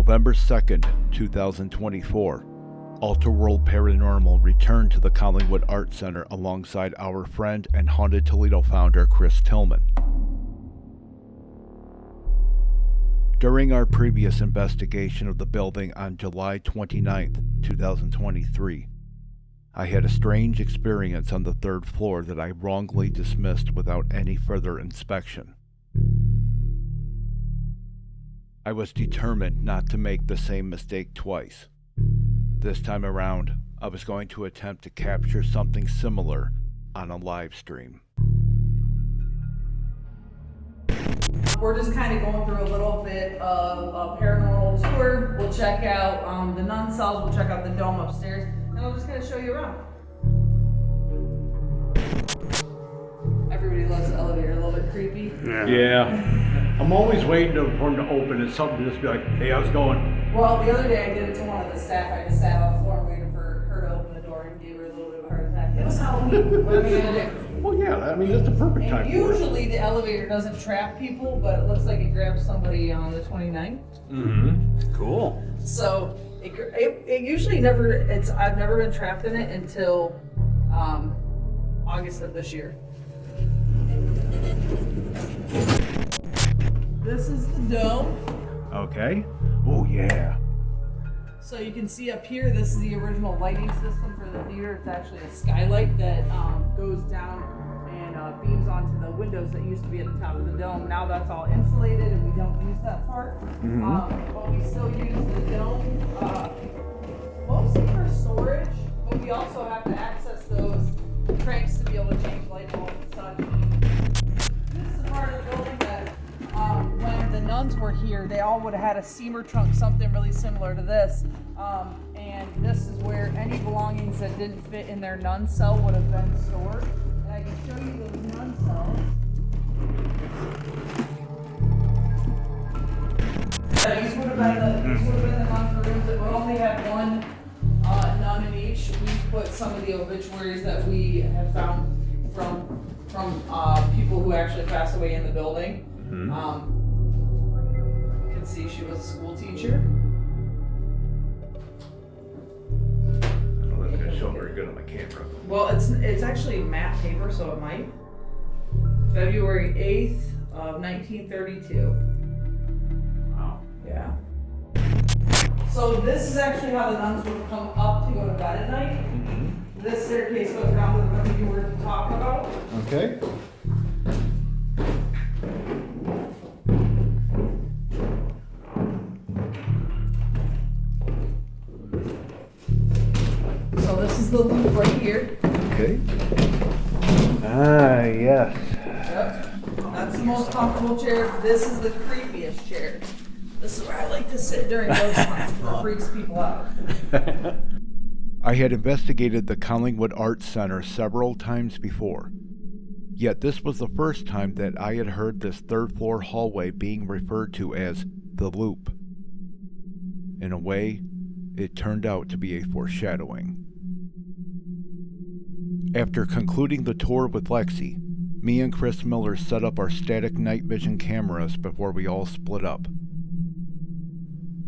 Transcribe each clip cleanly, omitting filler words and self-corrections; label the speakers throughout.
Speaker 1: November 2nd, 2024, AlterWorld Paranormal returned to the Collingwood Arts Center alongside our friend and Haunted Toledo founder Chris Tillman. During our previous investigation of the building on July 29th, 2023, I had a strange experience on the third floor that I wrongly dismissed without any further inspection. I was determined not to make the same mistake twice. This time around, I was going to attempt to capture something similar on a live stream.
Speaker 2: We're just kind of going through a little bit of a paranormal tour. We'll check out the nun cells, we'll check out the dome upstairs, and I'm just going to show you around. Everybody loves the elevator, a little bit creepy.
Speaker 3: Yeah. I'm always waiting for them to open and something just be like, hey, how's it going?
Speaker 2: Well, the other day I did it to one of the staff. I just sat on the floor and waited for her to open the door and gave her a little bit of a heart attack. It was Halloween. What am I going to do?
Speaker 3: Well, yeah, I mean, that's the perfect time for it.
Speaker 2: Usually the elevator doesn't trap people, but it looks like it grabbed somebody on the 29th.
Speaker 3: Mm-hmm. Cool.
Speaker 2: So it usually I've never been trapped in it until August of this year. This is the dome.
Speaker 3: Okay. Oh, yeah.
Speaker 2: So you can see up here, this is the original lighting system for the theater. It's actually a skylight that goes down and beams onto the windows that used to be at the top of the dome. Now that's all insulated and we don't use that part. But we still use the dome mostly for storage, but we also have to access those cranks to be able to change light bulbs and such. This is a part of the building that when the nuns were here, they all would have had a steamer trunk, something really similar to this. And this is where any belongings that didn't fit in their nun cell would have been stored. And I can show you those nun cells. These would have been the nuns' rooms that would only have one nun in each. We put some of the obituaries that we have found from people who actually passed away in the building. You can see she was a school teacher.
Speaker 3: I don't know if it's going to show very good on my camera.
Speaker 2: Well, it's actually matte paper, so it might. February 8th of 1932.
Speaker 3: Wow.
Speaker 2: Yeah. So this is actually how the nuns would come up to go to bed at night. This staircase goes down to the room you were talking about.
Speaker 3: Okay.
Speaker 2: So this is the loop right here.
Speaker 3: Okay. Ah, yes.
Speaker 2: Yep. That's the most comfortable chair. This is the creepiest chair. This is where I like to sit during ghost hunts. It freaks people out.
Speaker 1: I had investigated the Collingwood Arts Center several times before, yet this was the first time that I had heard this third-floor hallway being referred to as the Loop. In a way, it turned out to be a foreshadowing. After concluding the tour with Lexi, me and Chris Miller set up our static night vision cameras before we all split up.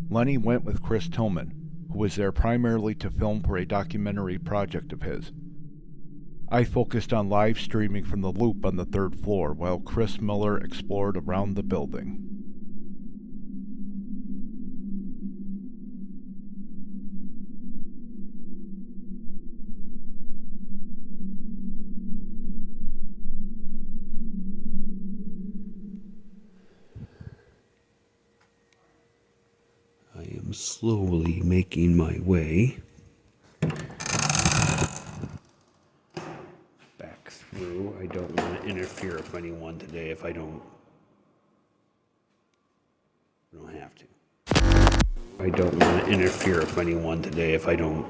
Speaker 1: Lenny went with Chris Tillman, who was there primarily to film for a documentary project of his. I focused on live streaming from the Loop on the third floor while Chris Miller explored around the building.
Speaker 4: I am slowly making my way back through. I don't want to interfere with anyone today if I don't have to. I don't want to interfere with anyone today if I don't.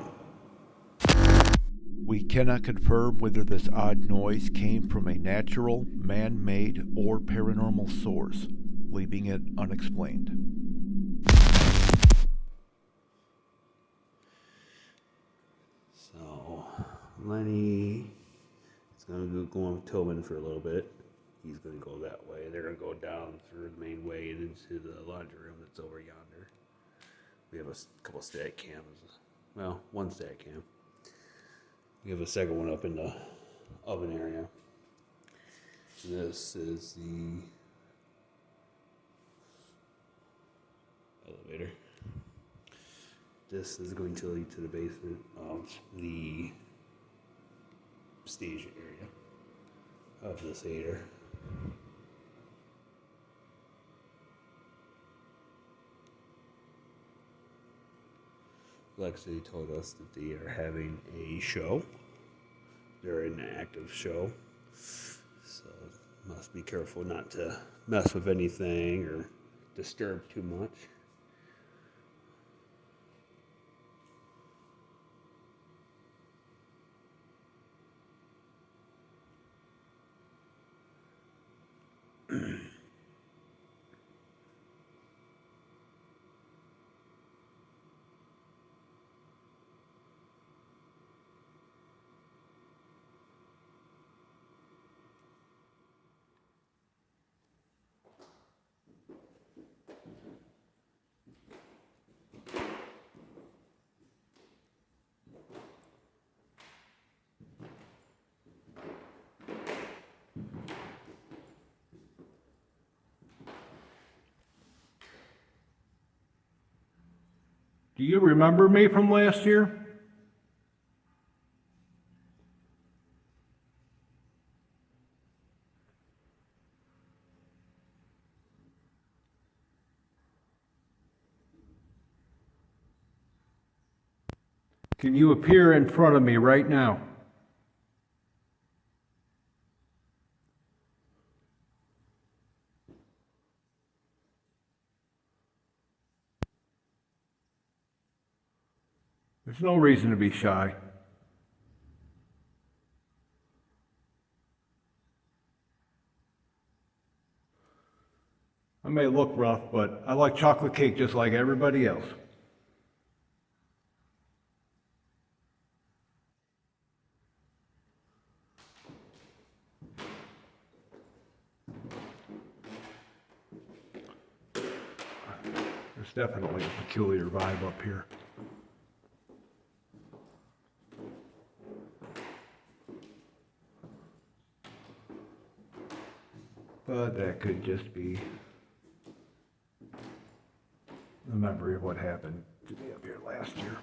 Speaker 1: We cannot confirm whether this odd noise came from a natural, man-made, or paranormal source, leaving it unexplained.
Speaker 4: So, Lenny is going to go on with Tobin for a little bit. He's going to go that way. They're going to go down through the main way and into the laundry room that's over yonder. We have a couple static cams. Well, one static cam. We have a second one up in the oven area. This is the elevator. This is going to lead to the basement of the stage area of the theater. Lexi told us that they are having a show. They're in an active show. So must be careful not to mess with anything or disturb too much.
Speaker 3: Do you remember me from last year? Can you appear in front of me right now? There's no reason to be shy. I may look rough, but I like chocolate cake just like everybody else. There's definitely a peculiar vibe up here. But that could just be the memory of what happened to me up here last year.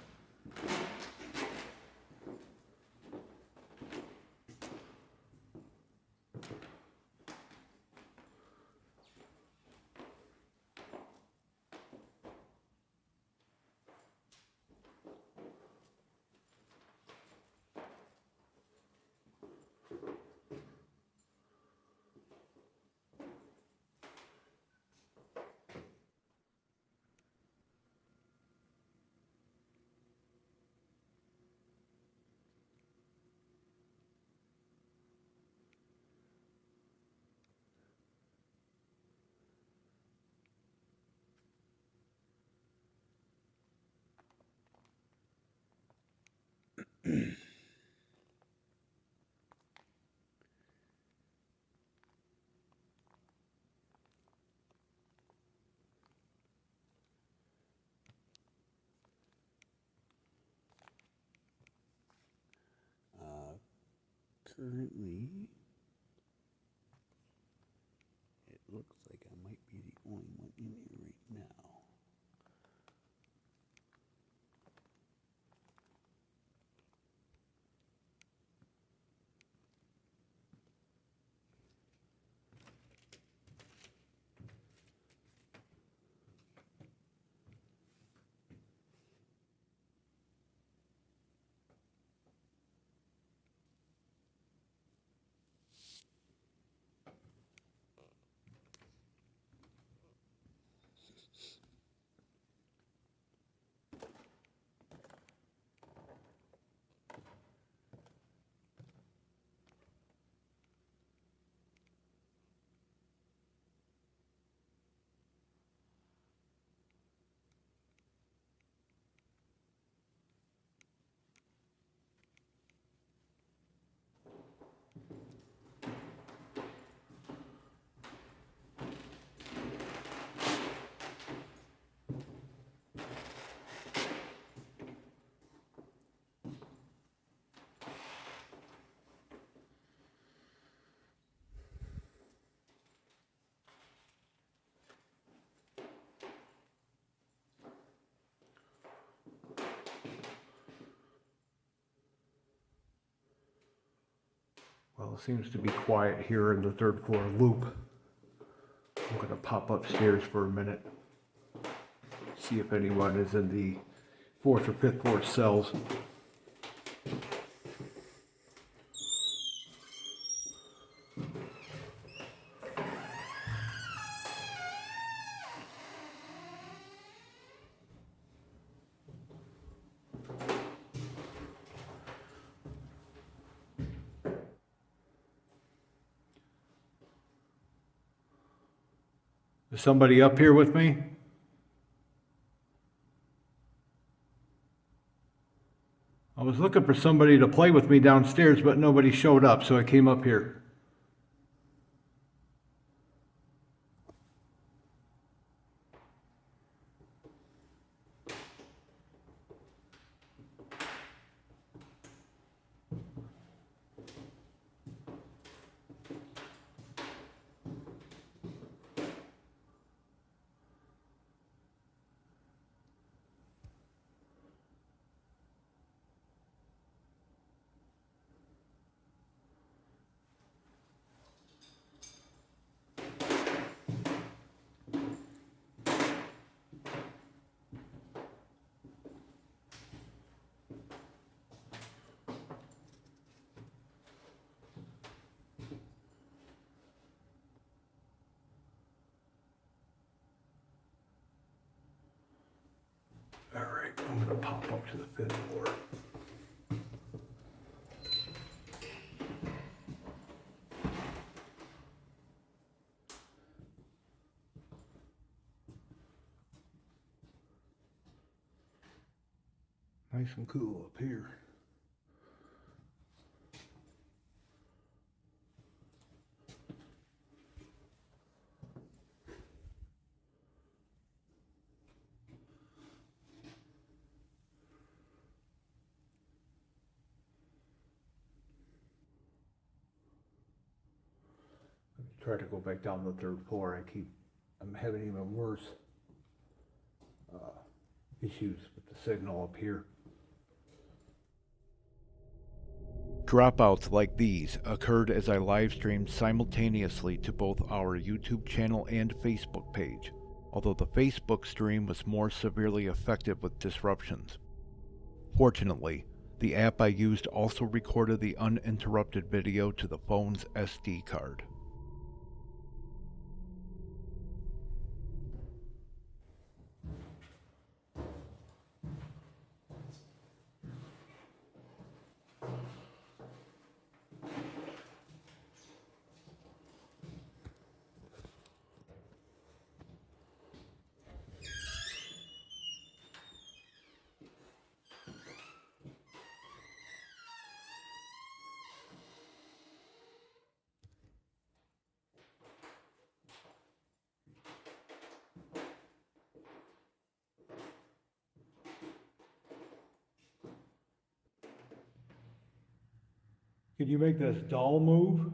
Speaker 4: Currently, it looks like I might be the only one in here right now.
Speaker 3: Well, it seems to be quiet here in the third floor loop. I'm gonna pop upstairs for a minute. See if anyone is in the fourth or fifth floor cells. Is somebody up here with me? I was looking for somebody to play with me downstairs, but nobody showed up, so I came up here. All right, I'm gonna pop up to the fifth floor. Nice and cool up here. Try to go back down the third floor. I'm having even worse issues with the signal up here.
Speaker 1: Dropouts like these occurred as I live streamed simultaneously to both our YouTube channel and Facebook page, although the Facebook stream was more severely affected with disruptions. Fortunately, the app I used also recorded the uninterrupted video to the phone's SD card. Could you make this doll move?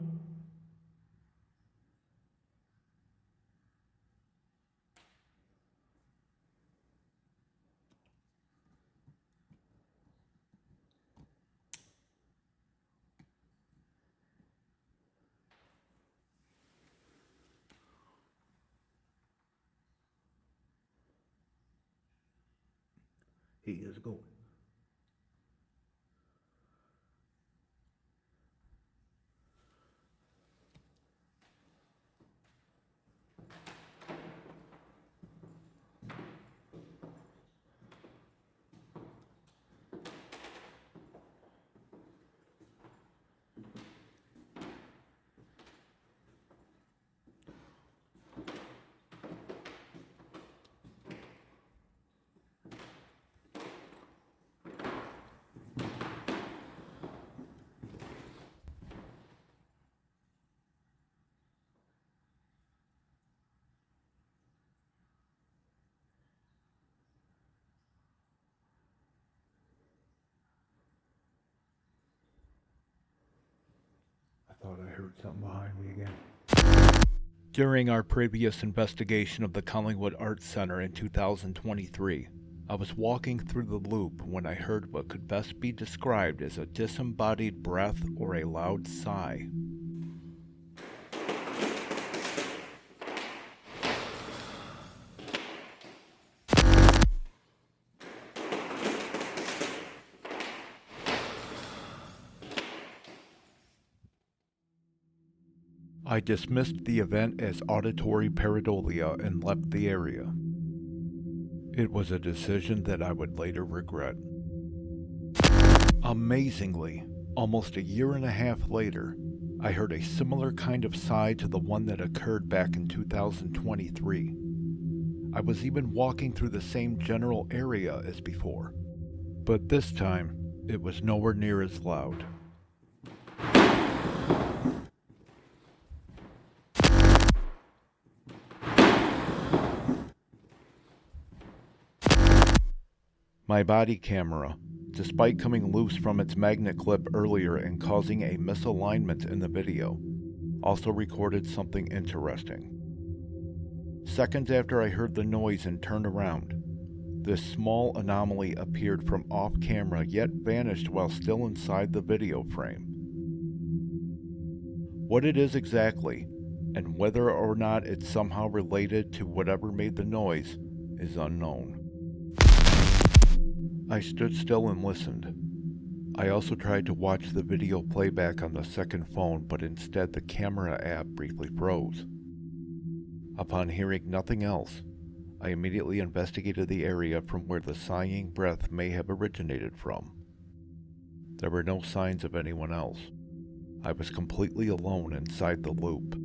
Speaker 1: He is going. I thought I heard something behind me again. During our previous investigation of the Collingwood Arts Center in 2023, I was walking through the loop when I heard what could best be described as a disembodied breath or a loud sigh. I dismissed the event as auditory pareidolia and left the area. It was a decision that I would later regret. Amazingly, almost a year and a half later, I heard a similar kind of sigh to the one that occurred back in 2023. I was even walking through the same general area as before, but this time, it was nowhere near as loud. My body camera, despite coming loose from its magnet clip earlier and causing a misalignment in the video, also recorded something interesting. Seconds after I heard the noise and turned around, this small anomaly appeared from off camera yet vanished while still inside the video frame. What it is exactly, and whether or not it's somehow related to whatever made the noise, is unknown. I stood still and listened. I also tried to watch the video playback on the second phone, but instead the camera app briefly froze. Upon hearing nothing else, I immediately investigated the area from where the sighing breath may have originated from. There were no signs of anyone else. I was completely alone inside the loop.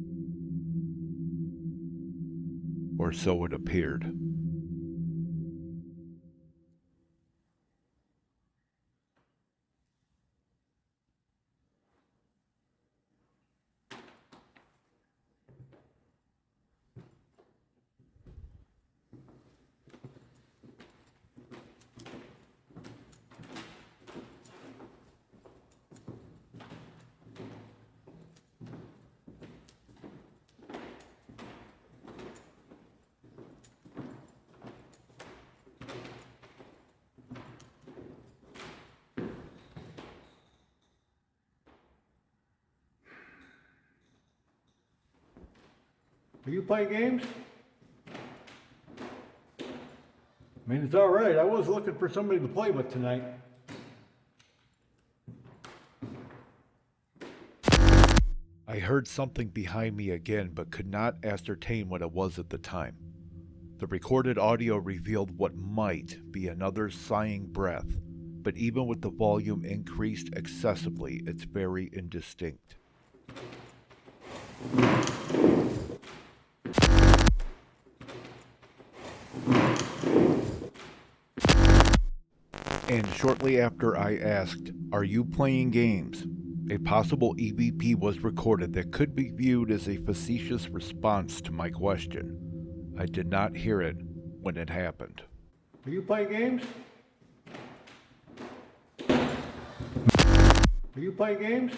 Speaker 1: Or so it appeared.
Speaker 3: Are you playing games? I mean, it's all right. I was looking for somebody to play with tonight.
Speaker 1: I heard something behind me again, but could not ascertain what it was at the time. The recorded audio revealed what might be another sighing breath, but even with the volume increased excessively, it's very indistinct. And shortly after I asked, "Are you playing games?" a possible EVP was recorded that could be viewed as a facetious response to my question. I did not hear it when it happened.
Speaker 3: Are you playing games? Are you playing games?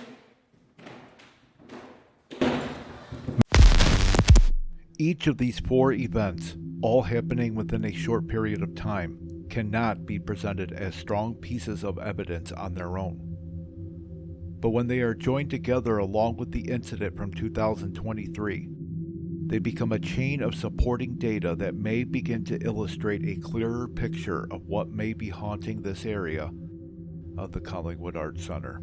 Speaker 1: Each of these 4 events, all happening within a short period of time, cannot be presented as strong pieces of evidence on their own. But when they are joined together along with the incident from 2023, they become a chain of supporting data that may begin to illustrate a clearer picture of what may be haunting this area of the Collingwood Arts Center.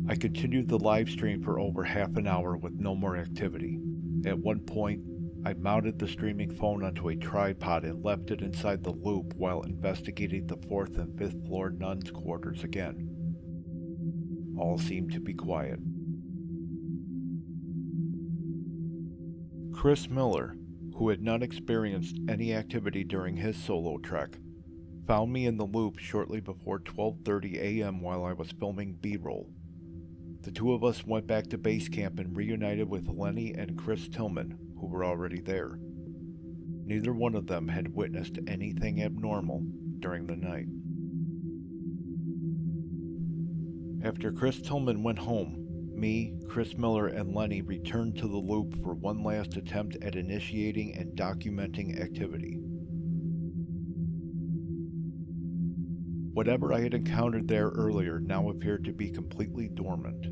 Speaker 1: I continued the live stream for over half an hour with no more activity. At one point, I mounted the streaming phone onto a tripod and left it inside the loop while investigating the 4th and 5th floor nuns' quarters again. All seemed to be quiet. Chris Miller, who had not experienced any activity during his solo trek, found me in the loop shortly before 12:30 a.m. while I was filming B-roll. The two of us went back to base camp and reunited with Lenny and Chris Tillman, who were already there. Neither one of them had witnessed anything abnormal during the night. After Chris Tillman went home, me, Chris Miller, and Lenny returned to the loop for one last attempt at initiating and documenting activity. Whatever I had encountered there earlier now appeared to be completely dormant.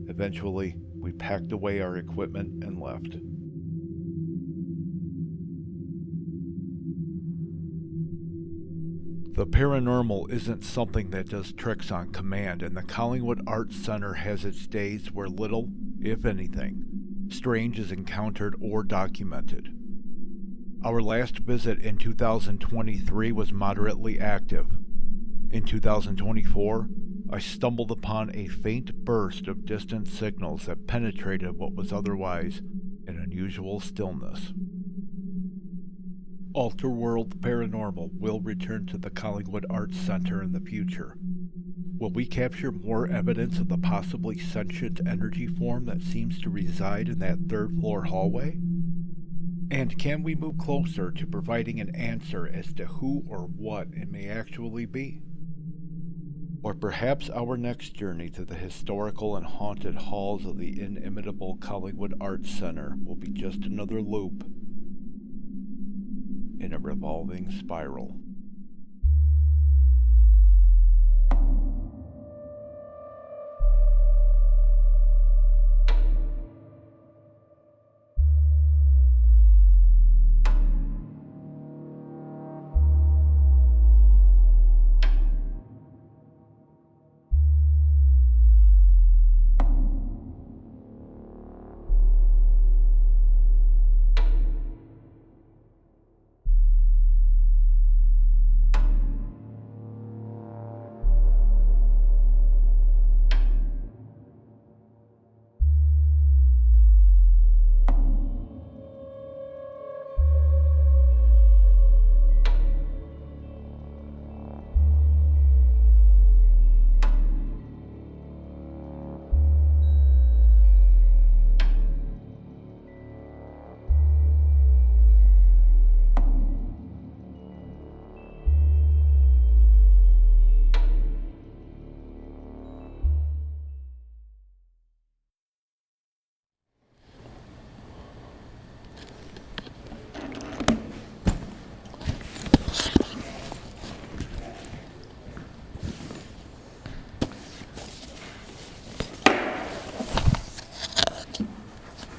Speaker 1: Eventually, we packed away our equipment and left. The paranormal isn't something that does tricks on command, and the Collingwood Arts Center has its days where little, if anything, strange is encountered or documented. Our last visit in 2023 was moderately active. In 2024, I stumbled upon a faint burst of distant signals that penetrated what was otherwise an unusual stillness. AlterWorld Paranormal will return to the Collingwood Arts Center in the future. Will we capture more evidence of the possibly sentient energy form that seems to reside in that third-floor hallway? And can we move closer to providing an answer as to who or what it may actually be? Or perhaps our next journey to the historical and haunted halls of the inimitable Collingwood Arts Center will be just another loop in a revolving spiral.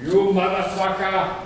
Speaker 3: You motherfucker!